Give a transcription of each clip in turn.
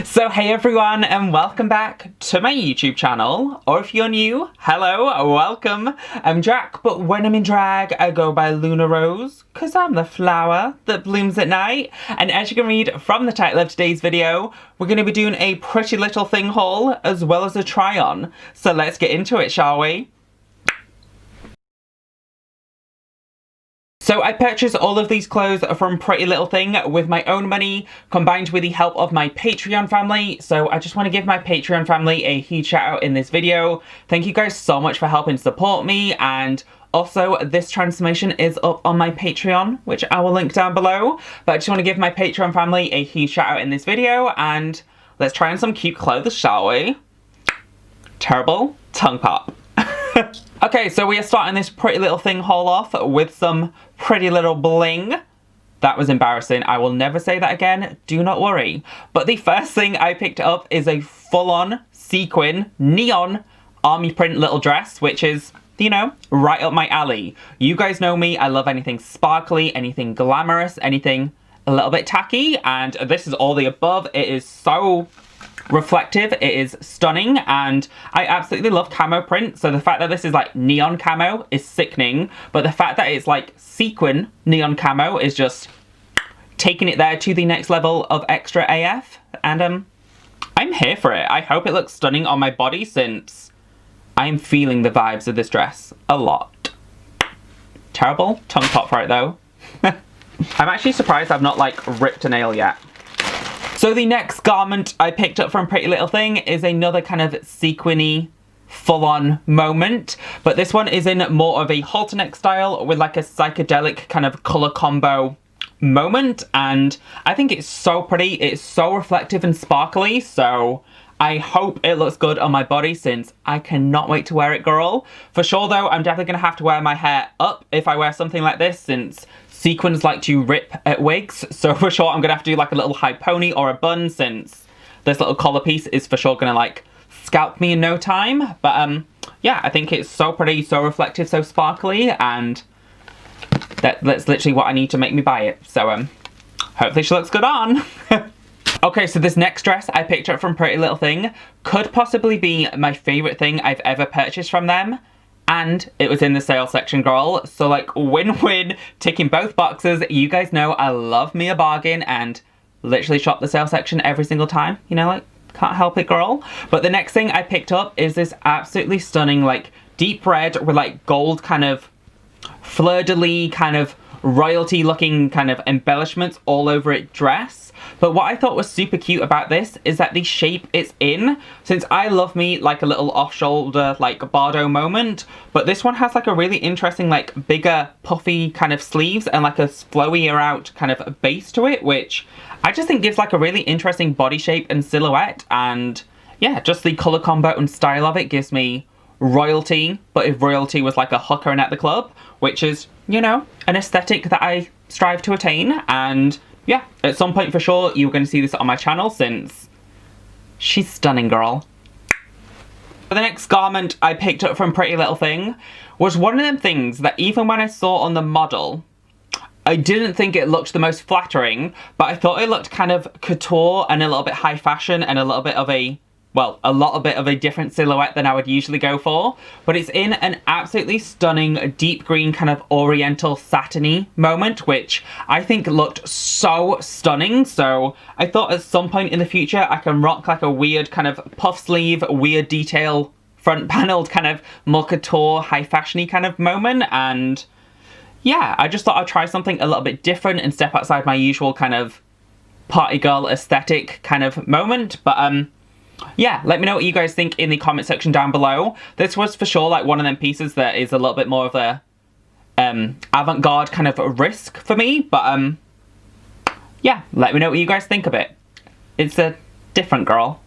So hey everyone, and welcome back to my YouTube channel, or if you're new, hello, welcome. I'm Jack, but when I'm in drag I go by Luna Rose, cause I'm the flower that blooms at night. And as you can read from the title of today's video, we're going to be doing a Pretty Little Thing haul as well as a try on. So let's get into it, shall we? So I purchased all of these clothes from Pretty Little Thing with my own money, combined with the help of my Patreon family. So I just want to give my Patreon family a huge shout out in this video. Thank you guys so much for helping support me, and also this transformation is up on my Patreon, which I will link down below. But I just want to give my Patreon family a huge shout out in this video, and let's try on some cute clothes, shall we? Terrible tongue pop. Okay, so we are starting this Pretty Little Thing haul off with some pretty little bling. That was embarrassing. I will never say that again. Do not worry. But the first thing I picked up is a full-on sequin neon army print little dress, which is, you know, right up my alley. You guys know me. I love anything sparkly, anything glamorous, anything a little bit tacky, and this is all the above. It is so reflective, it is stunning, and I absolutely love camo print, so the fact that this is like neon camo is sickening, but the fact that it's like sequin neon camo is just taking it there to the next level of extra AF, and I'm here for it. I hope it looks stunning on my body, since I'm feeling the vibes of this dress a lot. Terrible tongue pop right though. I'm actually surprised I've not like ripped a nail yet. So the next garment I picked up from Pretty Little Thing is another kind of sequiny, full-on moment. But this one is in more of a halter neck style with like a psychedelic kind of colour combo moment. And I think it's so pretty. It's so reflective and sparkly. So I hope it looks good on my body, since I cannot wait to wear it, girl. For sure though, I'm definitely going to have to wear my hair up if I wear something like this, since sequins like to rip at wigs, so for sure I'm gonna have to do like a little high pony or a bun, since this little collar piece is for sure gonna like scalp me in no time. But yeah, I think it's so pretty, so reflective, so sparkly, and that's literally what I need to make me buy it. So hopefully she looks good on. Okay, so this next dress I picked up from Pretty Little Thing could possibly be my favorite thing I've ever purchased from them. And it was in the sale section, girl. So like win-win, ticking both boxes. You guys know I love me a bargain and literally shop the sale section every single time. You know, like, can't help it, girl. But the next thing I picked up is this absolutely stunning, like, deep red with like gold kind of fleur-de-lis, kind of royalty looking kind of embellishments all over it dress. But what I thought was super cute about this is that the shape it's in, since I love me like a little off-shoulder like Bardo moment, but this one has like a really interesting like bigger puffy kind of sleeves and like a flowier out kind of base to it, which I just think gives like a really interesting body shape and silhouette. And yeah, just the colour combo and style of it gives me royalty, but if royalty was like a hooker and at the club, which is, you know, an aesthetic that I strive to attain. And yeah, at some point for sure you're going to see this on my channel, since she's stunning, girl. The next garment I picked up from Pretty Little Thing was one of them things that even when I saw on the model, I didn't think it looked the most flattering, but I thought it looked kind of couture and a little bit high fashion and a little bit of a, well, a lot bit of a different silhouette than I would usually go for. But it's in an absolutely stunning deep green kind of oriental satiny moment, which I think looked so stunning. So I thought at some point in the future I can rock like a weird kind of puff sleeve, weird detail, front paneled kind of more couture, high fashiony kind of moment. And yeah, I just thought I'd try something a little bit different and step outside my usual kind of party girl aesthetic kind of moment. But yeah, let me know what you guys think in the comment section down below. This was for sure like one of them pieces that is a little bit more of a avant-garde kind of risk for me, but yeah, let me know what you guys think of it. It's a different, girl.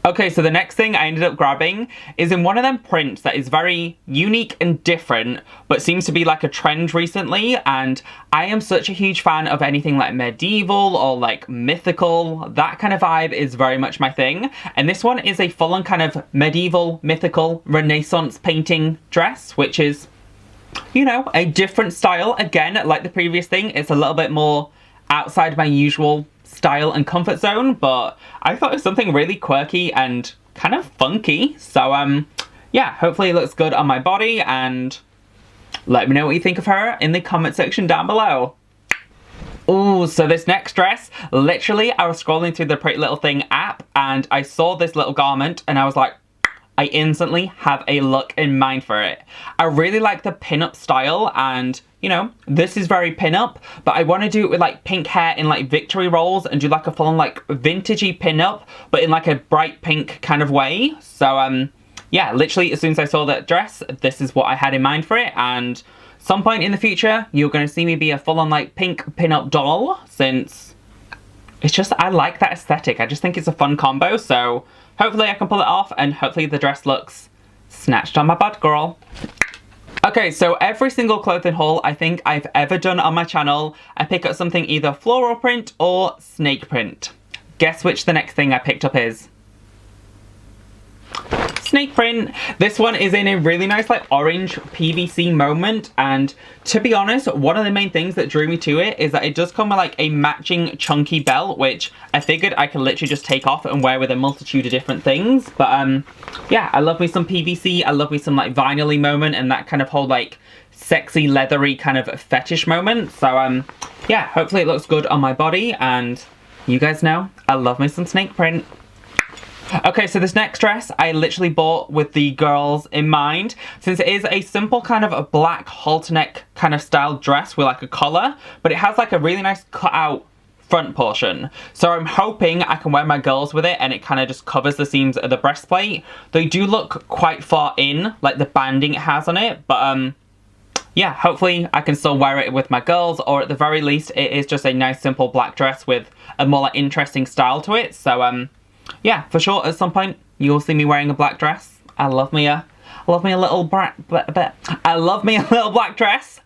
Okay, so the next thing I ended up grabbing is in one of them prints that is very unique and different, but seems to be like a trend recently, and I am such a huge fan of anything like medieval or like mythical. That kind of vibe is very much my thing, and this one is a full-on kind of medieval, mythical, Renaissance painting dress, which is, you know, a different style. Again, like the previous thing, it's a little bit more outside my usual style and comfort zone, but I thought it was something really quirky and kind of funky. So yeah, hopefully it looks good on my body, and let me know what you think of her in the comment section down below. Ooh, so this next dress, literally I was scrolling through the Pretty Little Thing app and I saw this little garment and I was like, I instantly have a look in mind for it. I really like the pin-up style, and you know, this is very pin-up, but I want to do it with like pink hair in like victory rolls and do like a full-on like vintagey pin-up, but in like a bright pink kind of way. So yeah, literally as soon as I saw that dress, this is what I had in mind for it, and some point in the future, you're going to see me be a full-on like pink pin-up doll, since it's just, I like that aesthetic. I just think it's a fun combo, so hopefully I can pull it off, and hopefully the dress looks snatched on my butt, girl. Okay, so every single clothing haul I think I've ever done on my channel, I pick up something either floral print or snake print. Guess which the next thing I picked up is? Snake print. This one is in a really nice like orange PVC moment, and to be honest, one of the main things that drew me to it is that it does come with like a matching chunky belt, which I figured I could literally just take off and wear with a multitude of different things. But yeah, I love me some PVC, I love me some like vinyl-y moment and that kind of whole like sexy leathery kind of fetish moment. So yeah, hopefully it looks good on my body, and you guys know I love me some snake print. Okay, so this next dress I literally bought with the girls in mind, since it is a simple kind of a black halter neck kind of style dress with like a collar, but it has like a really nice cut out front portion. So I'm hoping I can wear my girls with it and it kind of just covers the seams of the breastplate. They do look quite far in, like the banding it has on it, but yeah, hopefully I can still wear it with my girls, or at the very least it is just a nice simple black dress with a more like interesting style to it. So yeah, for sure, at some point, you'll see me wearing a black dress. I love me a little black dress.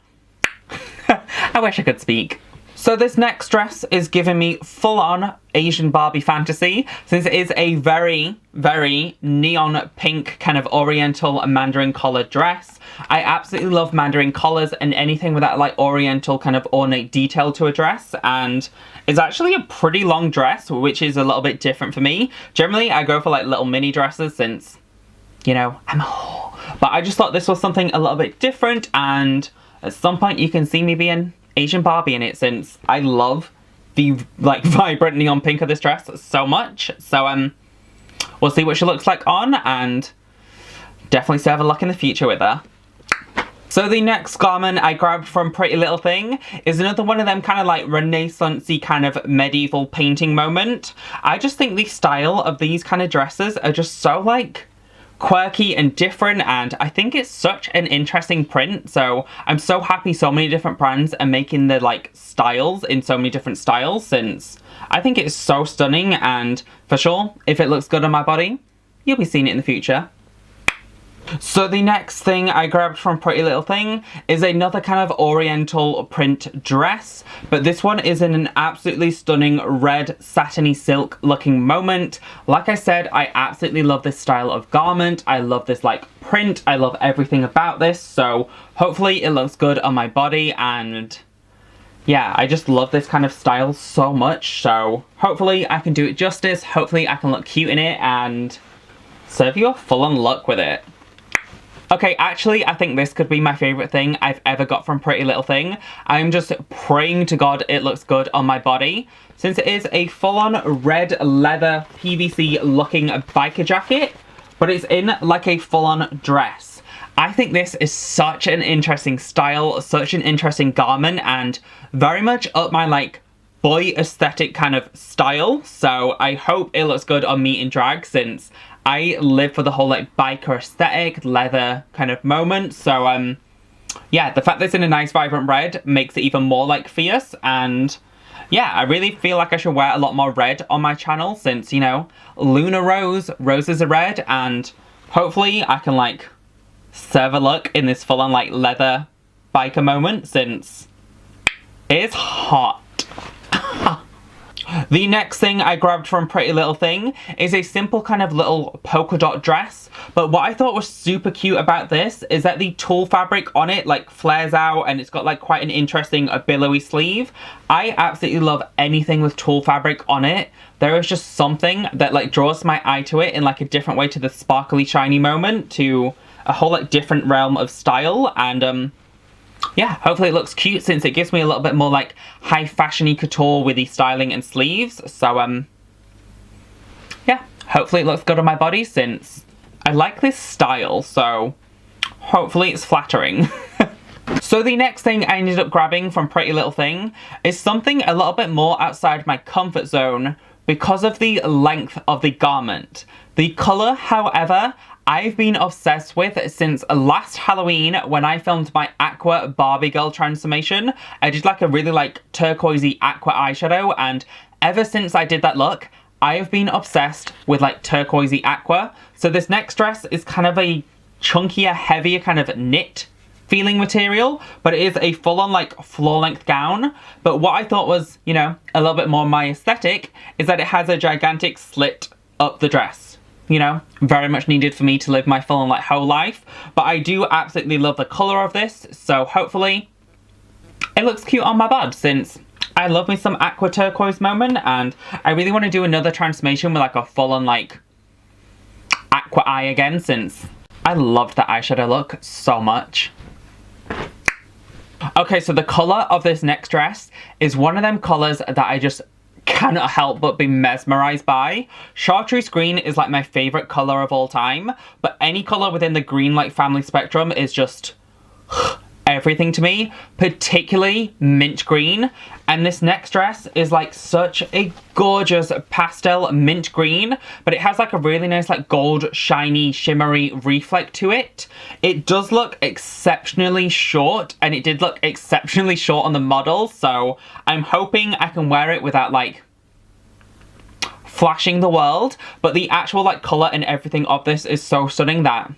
I wish I could speak. So this next dress is giving me full-on Asian Barbie fantasy, since it is a very, very neon pink kind of oriental mandarin collar dress. I absolutely love mandarin collars and anything with that like oriental kind of ornate detail to a dress, and it's actually a pretty long dress, which is a little bit different for me. Generally, I go for like little mini dresses since, you know, I'm a whore. But I just thought this was something a little bit different, and at some point you can see me being Asian Barbie in it, since I love the like vibrant neon pink of this dress so much. So we'll see what she looks like on, and definitely still have a look in the future with her. So the next garment I grabbed from Pretty Little Thing is another one of them kind of like renaissance-y kind of medieval painting moment. I just think the style of these kind of dresses are just so like quirky and different, and I think it's such an interesting print. So I'm so happy so many different brands are making the like styles in so many different styles, since I think it's so stunning, and for sure if it looks good on my body, you'll be seeing it in the future. So the next thing I grabbed from Pretty Little Thing is another kind of oriental print dress, but this one is in an absolutely stunning red satiny silk looking moment. Like I said, I absolutely love this style of garment. I love this like print. I love everything about this, so hopefully it looks good on my body, and yeah, I just love this kind of style so much, so hopefully I can do it justice. Hopefully I can look cute in it and serve you a full-on look with it. Okay, actually, I think this could be my favourite thing I've ever got from Pretty Little Thing. I'm just praying to God it looks good on my body, since it is a full-on red leather PVC looking biker jacket, but it's in like a full-on dress. I think this is such an interesting style, such an interesting garment, and very much up my like boy aesthetic kind of style. So I hope it looks good on me in drag, since I live for the whole like biker aesthetic, leather kind of moment. So yeah, the fact that it's in a nice vibrant red makes it even more like fierce, and yeah, I really feel like I should wear a lot more red on my channel, since, you know, Luna Rose, roses are red, and hopefully I can like serve a look in this full on like leather biker moment, since it's hot. The next thing I grabbed from Pretty Little Thing is a simple kind of little polka dot dress, but what I thought was super cute about this is that the tulle fabric on it like flares out and it's got like quite an interesting billowy sleeve. I absolutely love anything with tulle fabric on it. There is just something that like draws my eye to it in like a different way to the sparkly shiny moment, to a whole like different realm of style. And yeah, hopefully it looks cute since it gives me a little bit more like high fashion-y couture with the styling and sleeves. So yeah, hopefully it looks good on my body since I like this style, so hopefully it's flattering. So the next thing I ended up grabbing from Pretty Little Thing is something a little bit more outside my comfort zone because of the length of the garment. The colour, however, I've been obsessed with since last Halloween when I filmed my aqua Barbie girl transformation. I did like a really like turquoisey aqua eyeshadow, and ever since I did that look, I have been obsessed with like turquoisey aqua. So this next dress is kind of a chunkier, heavier kind of knit feeling material, but it is a full-on like floor-length gown. But what I thought was, you know, a little bit more my aesthetic is that it has a gigantic slit up the dress. You know, very much needed for me to live my full-on like whole life. But I do absolutely love the colour of this, so hopefully it looks cute on my bod since I love me some aqua turquoise moment, and I really want to do another transformation with like a full-on like aqua eye again since I loved that eyeshadow look so much. Okay, so the colour of this next dress is one of them colours that I just cannot help but be mesmerised by. Chartreuse green is like my favourite colour of all time, but any colour within the green like family spectrum is just everything to me, particularly mint green. And this next dress is like such a gorgeous pastel mint green, but it has like a really nice like gold shiny shimmery reflect to it. It does look exceptionally short, and it did look exceptionally short on the model, so I'm hoping I can wear it without like flashing the world. But the actual like colour and everything of this is so stunning that,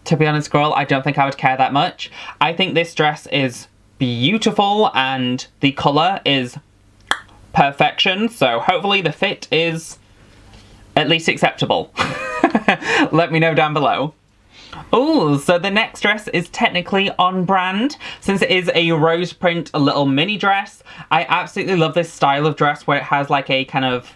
to be honest, girl, I don't think I would care that much. I think this dress is beautiful and the colour is perfection, so hopefully the fit is at least acceptable. Let me know down below. Oh, so the next dress is technically on brand since it is a rose print, a little mini dress. I absolutely love this style of dress where it has like a kind of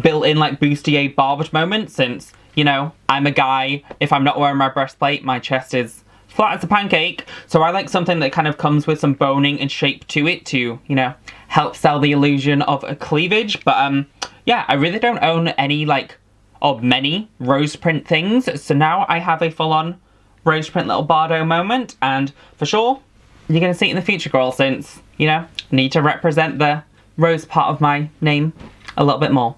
built-in like bustier barbed moment since, you know, I'm a guy. If I'm not wearing my breastplate, my chest is flat as a pancake. So I like something that kind of comes with some boning and shape to it to, you know, help sell the illusion of a cleavage. But yeah, I really don't own any like, or many rose print things. So now I have a full-on rose print little bardo moment. And for sure, you're going to see it in the future, girl, since, you know, need to represent the rose part of my name a little bit more.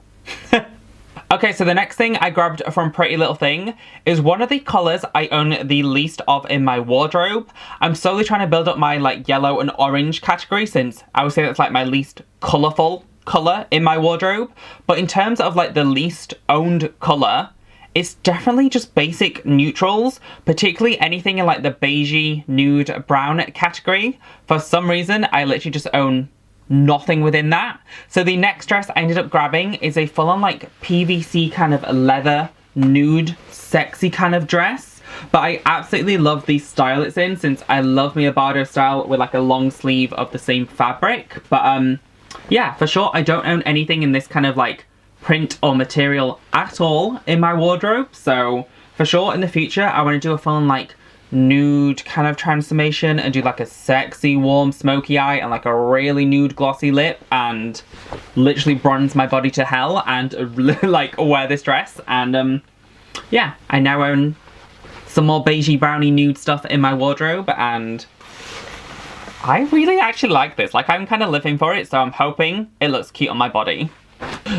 Okay, so the next thing I grabbed from Pretty Little Thing is one of the colours I own the least of in my wardrobe. I'm slowly trying to build up my like yellow and orange category since I would say that's like my least colourful colour in my wardrobe. But in terms of like the least owned colour, it's definitely just basic neutrals, particularly anything in like the beigey, nude, brown category. For some reason, I literally just own nothing within that. So the next dress I ended up grabbing is a full-on like PVC kind of leather nude sexy kind of dress, but I absolutely love the style it's in since I love me a bardo style with like a long sleeve of the same fabric. But yeah, for sure I don't own anything in this kind of like print or material at all in my wardrobe, so for sure in the future I want to do a full-on like nude kind of transformation and do like a sexy warm smoky eye and like a really nude glossy lip and literally bronze my body to hell and like wear this dress. And yeah, I now own some more beigey browny nude stuff in my wardrobe and I really actually like this. Like I'm kind of living for it, so I'm hoping it looks cute on my body.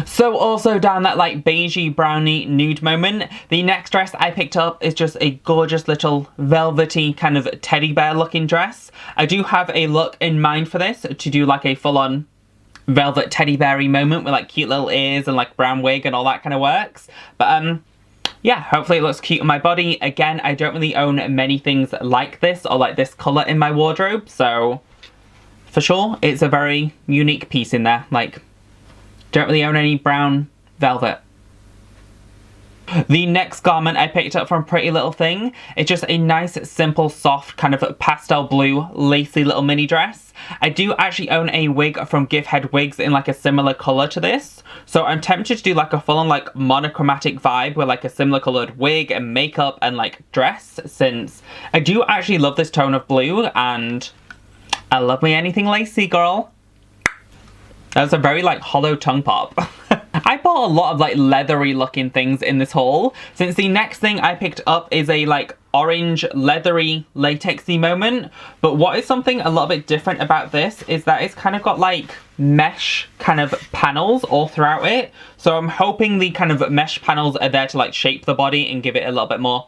So also down that like beigey browny nude moment, the next dress I picked up is just a gorgeous little velvety kind of teddy bear looking dress. I do have a look in mind for this to do like a full-on velvet teddy bear-y moment with like cute little ears and like brown wig and all that kind of works. But yeah, hopefully it looks cute on my body. Again, I don't really own many things like this or like this colour in my wardrobe, so for sure it's a very unique piece in there. Like, Don't really own any brown velvet. The next garment I picked up from Pretty Little Thing is just a nice, simple, soft, kind of pastel blue, lacy little mini dress. I do actually own a wig from Give Head Wigs in like a similar colour to this. So I'm tempted to do like a full-on like monochromatic vibe with like a similar coloured wig and makeup and like dress, since I do actually love this tone of blue and I love me anything lacy, girl. That was a very like hollow tongue pop. I bought a lot of like leathery looking things in this haul, since the next thing I picked up is a like orange leathery latexy moment. But what is something a little bit different about this is that it's kind of got like mesh kind of panels all throughout it. So I'm hoping the kind of mesh panels are there to like shape the body and give it a little bit more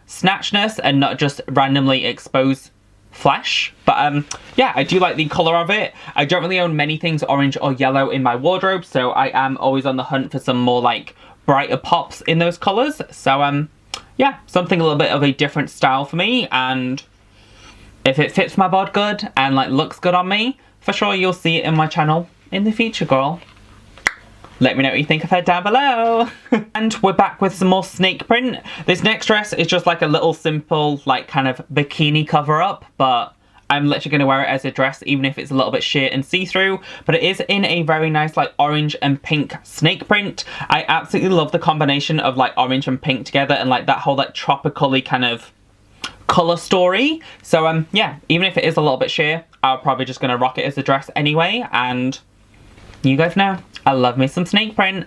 snatchness and not just randomly expose flesh. But yeah, I do like the colour of it. I don't really own many things orange or yellow in my wardrobe, so I am always on the hunt for some more like brighter pops in those colours. So yeah, something a little bit of a different style for me, and if it fits my bod good and like looks good on me, for sure you'll see it in my channel in the future, girl. Let me know what you think of her down below. And we're back with some more snake print. This next dress is just like a little simple, like kind of bikini cover up, but I'm literally going to wear it as a dress, even if it's a little bit sheer and see-through. But it is in a very nice like orange and pink snake print. I absolutely love the combination of like orange and pink together and like that whole like tropically kind of colour story. So yeah, even if it is a little bit sheer, I'm probably just going to rock it as a dress anyway. And you guys know, I love me some snake print.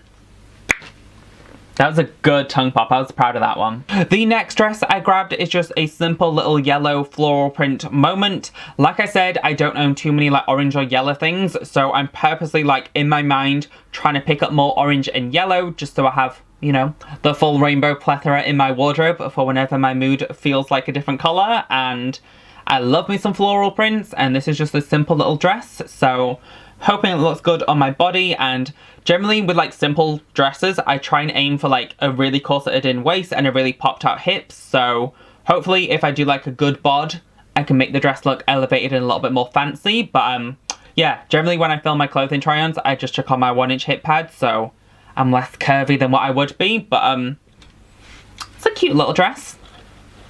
That was a good tongue pop. I was proud of that one. The next dress I grabbed is just a simple little yellow floral print moment. Like I said, I don't own too many like orange or yellow things, so I'm purposely like in my mind trying to pick up more orange and yellow just so I have, you know, the full rainbow plethora in my wardrobe for whenever my mood feels like a different colour. And I love me some floral prints, and this is just a simple little dress, so hoping it looks good on my body. And generally with like simple dresses, I try and aim for like a really corseted in waist and a really popped out hips. So hopefully if I do like a good bod, I can make the dress look elevated and a little bit more fancy. But yeah, generally when I film my clothing try-ons, I just chuck on my 1-inch hip pad, so I'm less curvy than what I would be. But it's a cute little dress,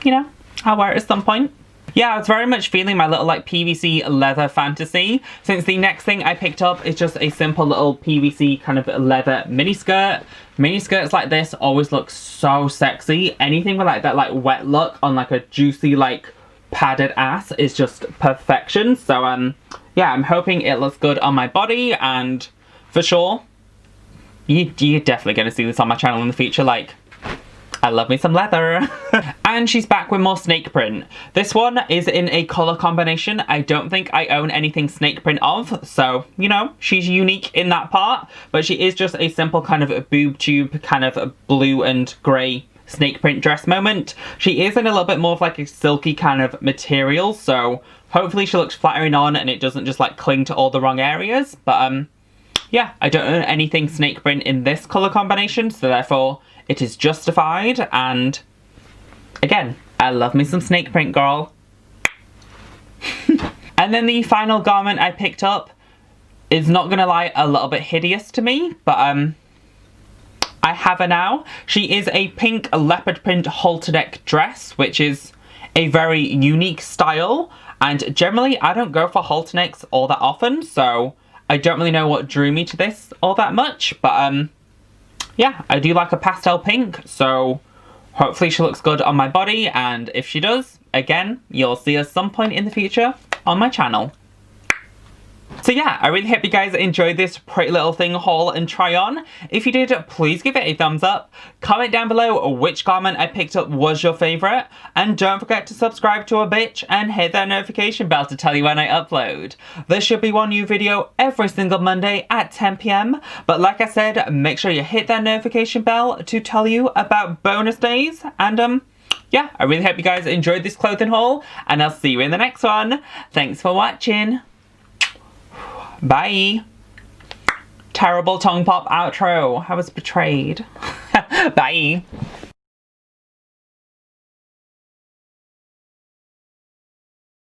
you know, I'll wear it at some point. Yeah, I was very much feeling my little like PVC leather fantasy, since the next thing I picked up is just a simple little PVC kind of leather miniskirt. Miniskirts like this always look so sexy. Anything with like that like wet look on like a juicy like padded ass is just perfection. So yeah, I'm hoping it looks good on my body, and for sure you're definitely going to see this on my channel in the future. Like, I love me some leather. And she's back with more snake print. This one is in a colour combination I don't think I own anything snake print of, so, you know, she's unique in that part. But she is just a simple kind of a boob tube, kind of a blue and grey snake print dress moment. She is in a little bit more of like a silky kind of material, so hopefully she looks flattering on and it doesn't just like cling to all the wrong areas. But yeah, I don't own anything snake print in this colour combination, so therefore it is justified. And again, I love me some snake print, girl. And then the final garment I picked up is, not gonna lie, a little bit hideous to me, but I have her now. She is a pink leopard print halter neck dress, which is a very unique style, and generally I don't go for halter necks all that often, so I don't really know what drew me to this all that much. But yeah, I do like a pastel pink, so hopefully she looks good on my body, and if she does, again, you'll see her some point in the future on my channel. So yeah, I really hope you guys enjoyed this Pretty Little Thing haul and try on. If you did, please give it a thumbs up. Comment down below which garment I picked up was your favourite. And don't forget to subscribe to a bitch and hit that notification bell to tell you when I upload. There should be one new video every single Monday at 10 PM. But like I said, make sure you hit that notification bell to tell you about bonus days. And yeah, I really hope you guys enjoyed this clothing haul, and I'll see you in the next one. Thanks for watching. Bye. Terrible tongue pop outro. I was betrayed. Bye.